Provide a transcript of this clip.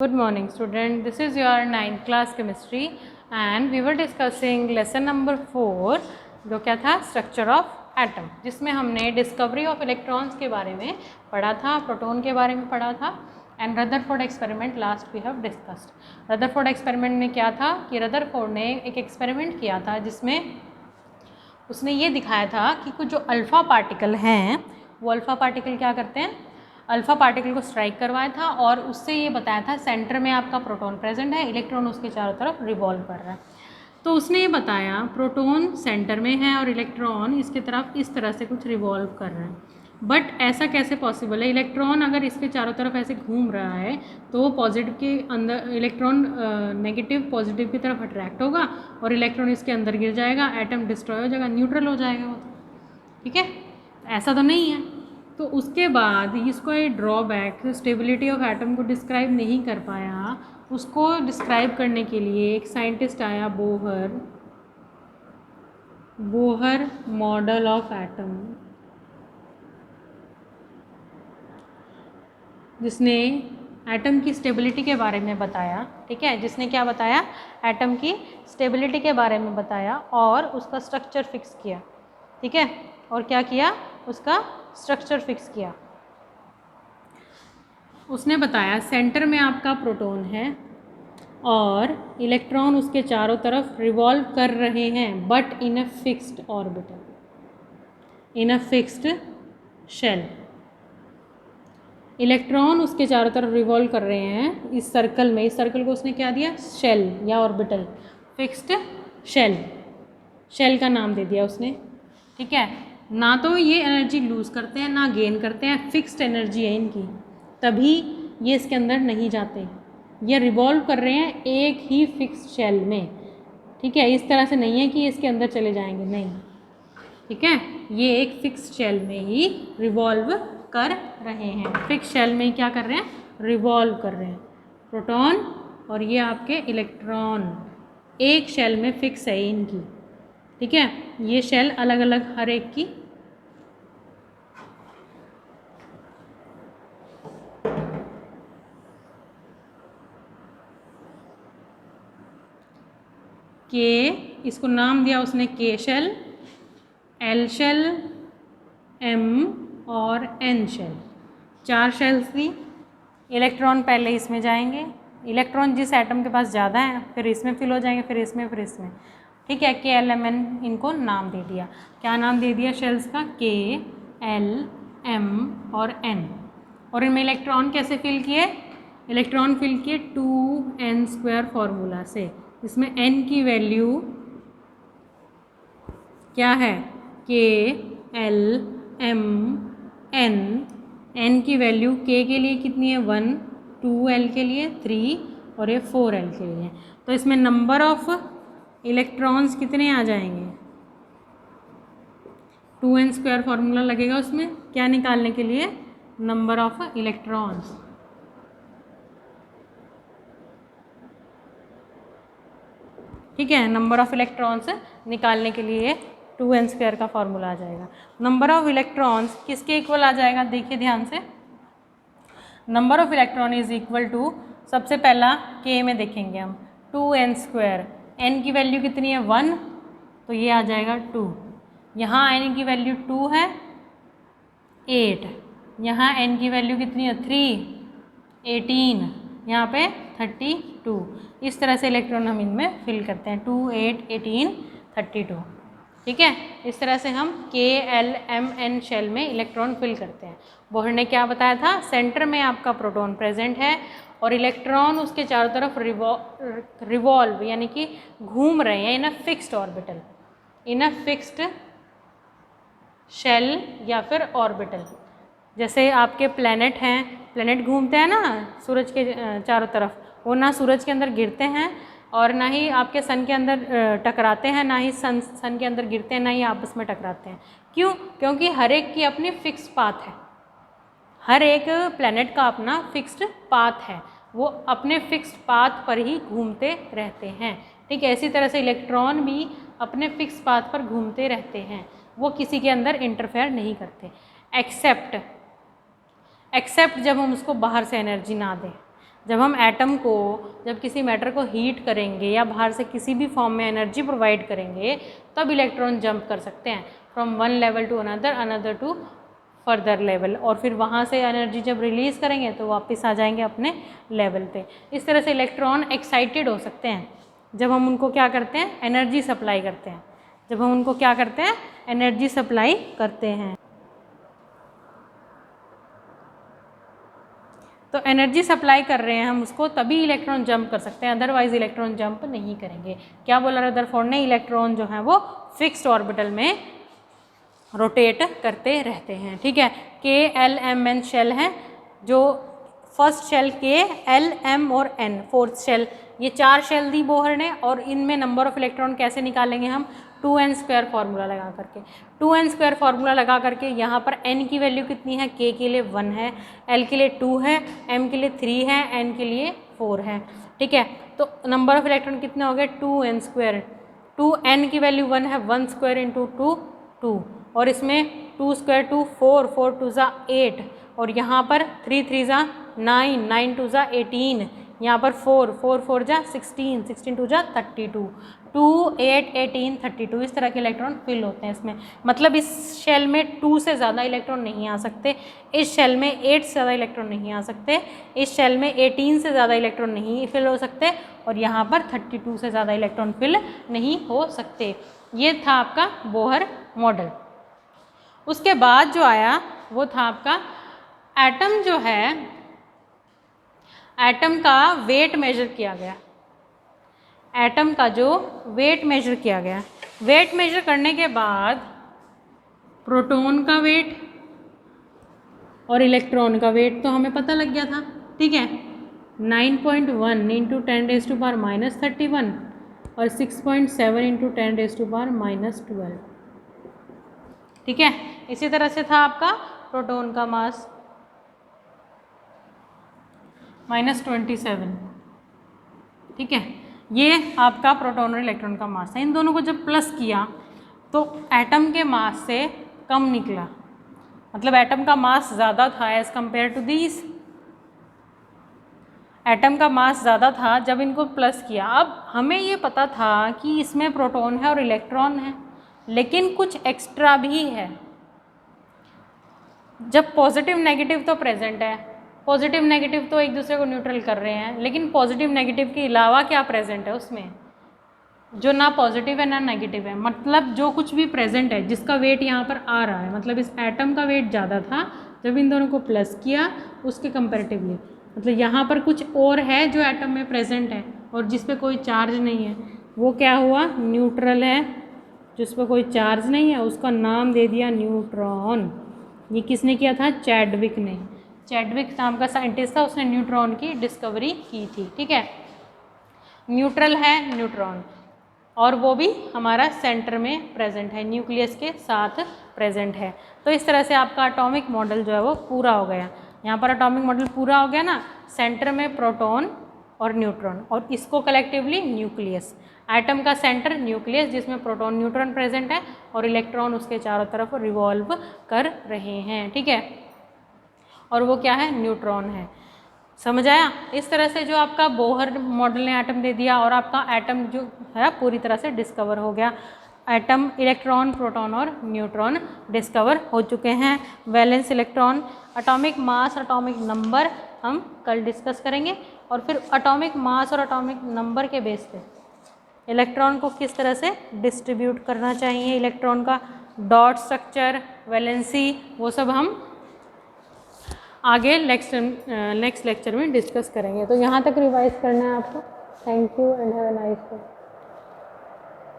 Good morning student, this is your 9th class chemistry and we were discussing lesson number 4 जो क्या था structure of atom, जिसमें हमने discovery of electrons के बारे में पढ़ा था, प्रोटॉन के बारे में पढ़ा था and Rutherford experiment last we have discussed. Rutherford experiment में क्या था कि रदरफोर्ड ने एक एक्सपेरिमेंट किया था जिसमें उसने ये दिखाया था कि कुछ जो अल्फ़ा पार्टिकल हैं वो अल्फ़ा पार्टिकल क्या करते हैं, अल्फ़ा पार्टिकल को स्ट्राइक करवाया था और उससे ये बताया था सेंटर में आपका प्रोटॉन प्रेजेंट है, इलेक्ट्रॉन उसके चारों तरफ रिवॉल्व कर रहा है। तो उसने ये बताया प्रोटॉन सेंटर में है और इलेक्ट्रॉन इसके तरफ इस तरह से कुछ रिवॉल्व कर रहा है। बट ऐसा कैसे पॉसिबल है, इलेक्ट्रॉन अगर इसके चारों तरफ ऐसे घूम रहा है तो वो पॉजिटिव के अंदर, इलेक्ट्रॉन नेगेटिव पॉजिटिव की तरफ अट्रैक्ट होगा और इलेक्ट्रॉन इसके अंदर गिर जाएगा, एटम डिस्ट्रॉय हो जाएगा, न्यूट्रल हो जाएगा वो तो, ठीक है। ऐसा तो नहीं है। तो उसके बाद इसको ये ड्रॉबैक स्टेबिलिटी ऑफ एटम को डिस्क्राइब नहीं कर पाया। उसको डिस्क्राइब करने के लिए एक साइंटिस्ट आया, बोहर मॉडल ऑफ एटम, जिसने एटम की स्टेबिलिटी के बारे में बताया। ठीक है, जिसने क्या बताया, एटम की स्टेबिलिटी के बारे में बताया और उसका स्ट्रक्चर फिक्स किया। ठीक है, और क्या किया, उसका स्ट्रक्चर फिक्स किया। उसने बताया सेंटर में आपका प्रोटॉन है और इलेक्ट्रॉन उसके चारों तरफ रिवॉल्व कर रहे हैं but in a fixed orbital, in a fixed shell. Electron उसके चारों तरफ रिवॉल्व कर रहे हैं इस सर्कल में। इस सर्कल को उसने क्या दिया, शेल या ऑर्बिटल, फिक्स्ड शेल, शेल का नाम दे दिया उसने। ठीक है, ना तो ये एनर्जी लूज़ करते हैं ना गेन करते हैं, फिक्स्ड एनर्जी है इनकी, तभी ये इसके अंदर नहीं जाते। ये रिवॉल्व कर रहे हैं एक ही फिक्स्ड शेल में। ठीक है, इस तरह से नहीं है कि इसके अंदर चले जाएंगे, नहीं। ठीक है, ये एक फिक्स्ड शेल में ही रिवॉल्व कर रहे हैं। फिक्स शेल में क्या कर रहे हैं, रिवॉल्व कर रहे हैं। प्रोटॉन और ये आपके इलेक्ट्रॉन एक शेल में फिक्स है इनकी। ठीक है, ये शेल अलग अलग हर एक की के, इसको नाम दिया उसने के शेल, एल शेल, एम और एन शेल, 4 शेल्स दी। इलेक्ट्रॉन पहले इसमें जाएंगे, इलेक्ट्रॉन जिस एटम के पास ज़्यादा है फिर इसमें फिल हो जाएंगे, फिर इसमें, फिर इसमें। ठीक है, के एल एम एन इनको नाम दे दिया। क्या नाम दे दिया शेल्स का, के एल एम और एन। और इनमें इलेक्ट्रॉन कैसे फिल किए, इलेक्ट्रॉन फिल किए 2n² फॉर्मूला से। इसमें n की वैल्यू क्या है, के एल एम एन, n की वैल्यू k के लिए कितनी है 1, 2l के लिए 3 और ये 4l के लिए। तो इसमें नंबर ऑफ इलेक्ट्रॉन्स कितने आ जाएंगे, 2n² फॉर्मूला लगेगा उसमें क्या निकालने के लिए, नंबर ऑफ इलेक्ट्रॉन्स। ठीक है, नंबर ऑफ इलेक्ट्रॉन्स निकालने के लिए 2n² का फॉर्मूला आ जाएगा। नंबर ऑफ इलेक्ट्रॉन्स किसके इक्वल आ जाएगा, देखिए ध्यान से। Number of electron is equal to, सबसे पहला k में देखेंगे हम, 2n²। n की वैल्यू कितनी है 1, तो ये आ जाएगा 2। यहाँ n की वैल्यू 2 है 8, यहाँ n की वैल्यू कितनी है 3, 18, यहाँ पे 32। इस तरह से इलेक्ट्रॉन हम इनमें फिल करते हैं, 2, 8, 18, 32। ठीक है, इस तरह से हम के एल एम एन शेल में इलेक्ट्रॉन फिल करते हैं। बोहर ने क्या बताया था, सेंटर में आपका प्रोटॉन प्रेजेंट है और इलेक्ट्रॉन उसके चारों तरफ रिवॉल्व यानी कि घूम रहे हैं in a fixed orbital, in a fixed shell या फिर ऑर्बिटल। जैसे आपके प्लैनेट हैं, प्लैनेट घूमते हैं ना सूरज के चारों तरफ, वो ना सूरज के अंदर गिरते हैं और ना ही आपके सन के अंदर टकराते हैं, ना ही सन के अंदर गिरते हैं, ना ही आपस में टकराते हैं। क्यों, क्योंकि हर एक की अपनी फिक्स पाथ है, हर एक प्लैनेट का अपना फिक्स्ड पाथ है, वो अपने फिक्स्ड पाथ पर ही घूमते रहते हैं। ठीक है, इसी तरह से इलेक्ट्रॉन भी अपने फिक्स पाथ पर घूमते रहते हैं, वो किसी के अंदर इंटरफेयर नहीं करते, एक्सेप्ट जब हम उसको बाहर से एनर्जी ना दें। जब हम एटम को, जब किसी मैटर को हीट करेंगे या बाहर से किसी भी फॉर्म में एनर्जी प्रोवाइड करेंगे, तब इलेक्ट्रॉन जंप कर सकते हैं from one level to another, another to further level, और फिर वहाँ से एनर्जी जब रिलीज़ करेंगे तो वापस आ जाएंगे अपने लेवल पे। इस तरह से इलेक्ट्रॉन एक्साइटेड हो सकते हैं जब हम उनको क्या करते हैं, एनर्जी सप्लाई करते हैं। जब हम उनको क्या करते हैं, एनर्जी सप्लाई करते हैं। तो एनर्जी सप्लाई कर रहे हैं हम उसको, तभी इलेक्ट्रॉन जंप कर सकते हैं, अदरवाइज इलेक्ट्रॉन जंप नहीं करेंगे। क्या बोला रदरफोर्ड ने, इलेक्ट्रॉन जो है वो फिक्स्ड ऑर्बिटल में रोटेट करते रहते हैं। ठीक है, के एल एम एन शेल हैं, जो फर्स्ट शेल के, एल, एम और एन, फोर्थ शेल, ये 4 शेल दी बोहर ने, और इनमें नंबर ऑफ इलेक्ट्रॉन कैसे निकालेंगे हम, 2n² फार्मूला लगा करके। 2n² फार्मूला लगा करके यहाँ पर n की वैल्यू कितनी है, k के लिए 1 है, l के लिए 2 है, m के लिए 3 है, n के लिए 4 है। ठीक है, तो नंबर ऑफ इलेक्ट्रॉन कितने हो गए, 2n²। 2n की वैल्यू 1 है, 1² इंटू 2 2, और इसमें 2² 2 4, 4 2 ज़ा 8, और यहाँ पर 3 3 ज़ा 9, 9 2 ज़ा 18, यहाँ पर 4 4 4 जा 16, 16 2 जा 32, 2 8 18 32, इस तरह के इलेक्ट्रॉन फिल होते हैं इसमें। मतलब इस शेल में 2 से ज़्यादा इलेक्ट्रॉन नहीं आ सकते, इस शेल में 8 से ज़्यादा इलेक्ट्रॉन नहीं आ सकते, इस शेल में 18 से ज़्यादा इलेक्ट्रॉन नहीं फिल हो सकते, और यहाँ पर 32 से ज़्यादा इलेक्ट्रॉन फिल नहीं हो सकते। ये था आपका बोहर मॉडल। उसके बाद जो आया वो था आपका एटम, जो है एटम का वेट मेजर किया गया। एटम का जो वेट मेजर किया गया, वेट मेजर करने के बाद प्रोटॉन का वेट और इलेक्ट्रॉन का वेट तो हमें पता लग गया था। ठीक है, 9.1 इंटू 10⁻⁻31 और 6.7 इंटू 10⁻⁻12। ठीक है, इसी तरह से था आपका प्रोटॉन का मास -27। ठीक है, ये आपका प्रोटॉन और इलेक्ट्रॉन का मास है। इन दोनों को जब प्लस किया तो एटम के मास से कम निकला, मतलब एटम का मास ज़्यादा था as compared to this. Atom का मास ज़्यादा था जब इनको प्लस किया। अब हमें ये पता था कि इसमें प्रोटॉन है और इलेक्ट्रॉन है, लेकिन कुछ एक्स्ट्रा भी है। जब पॉजिटिव नेगेटिव तो प्रेजेंट है, पॉजिटिव नेगेटिव तो एक दूसरे को न्यूट्रल कर रहे हैं, लेकिन पॉजिटिव नेगेटिव के अलावा क्या प्रेजेंट है उसमें, जो ना पॉजिटिव है ना नेगेटिव है। मतलब जो कुछ भी प्रेजेंट है, जिसका वेट यहाँ पर आ रहा है, मतलब इस एटम का वेट ज़्यादा था जब इन दोनों को प्लस किया उसके कंपेरेटिवली। मतलब यहाँ पर कुछ और है जो एटम में प्रेजेंट है और जिस पे कोई चार्ज नहीं है, वो क्या हुआ, न्यूट्रल है। जिस पर कोई चार्ज नहीं है उसका नाम दे दिया न्यूट्रॉन। ये किसने किया था, चैडविक ने। चैडविक नाम का साइंटिस्ट था, उसने न्यूट्रॉन की डिस्कवरी की थी। ठीक है, न्यूट्रल है न्यूट्रॉन, और वो भी हमारा सेंटर में प्रेजेंट है, न्यूक्लियस के साथ प्रेजेंट है। तो इस तरह से आपका एटॉमिक मॉडल जो है वो पूरा हो गया। यहाँ पर एटॉमिक मॉडल पूरा हो गया ना, सेंटर में प्रोटॉन और न्यूट्रॉन, और इसको कलेक्टिवली न्यूक्लियस। एटम का सेंटर न्यूक्लियस, जिसमें प्रोटॉन न्यूट्रॉन प्रेजेंट है और इलेक्ट्रॉन उसके चारों तरफ रिवॉल्व कर रहे हैं। ठीक है, और वो क्या है, न्यूट्रॉन है। समझ आया। इस तरह से जो आपका बोहर मॉडल ने एटम दे दिया, और आपका एटम जो है पूरी तरह से डिस्कवर हो गया। एटम, इलेक्ट्रॉन, प्रोटॉन और न्यूट्रॉन डिस्कवर हो चुके हैं। Valence electron, atomic mass, atomic number हम कल डिस्कस करेंगे, और फिर एटॉमिक मास और एटॉमिक नंबर के बेस पे इलेक्ट्रॉन को किस तरह से डिस्ट्रीब्यूट करना चाहिए, इलेक्ट्रॉन का डॉट स्ट्रक्चर, वैलेंसी, वो सब हम आगे नेक्स्ट लेक्चर में डिस्कस करेंगे। तो यहाँ तक रिवाइज करना है आपको। Thank you and have a nice day.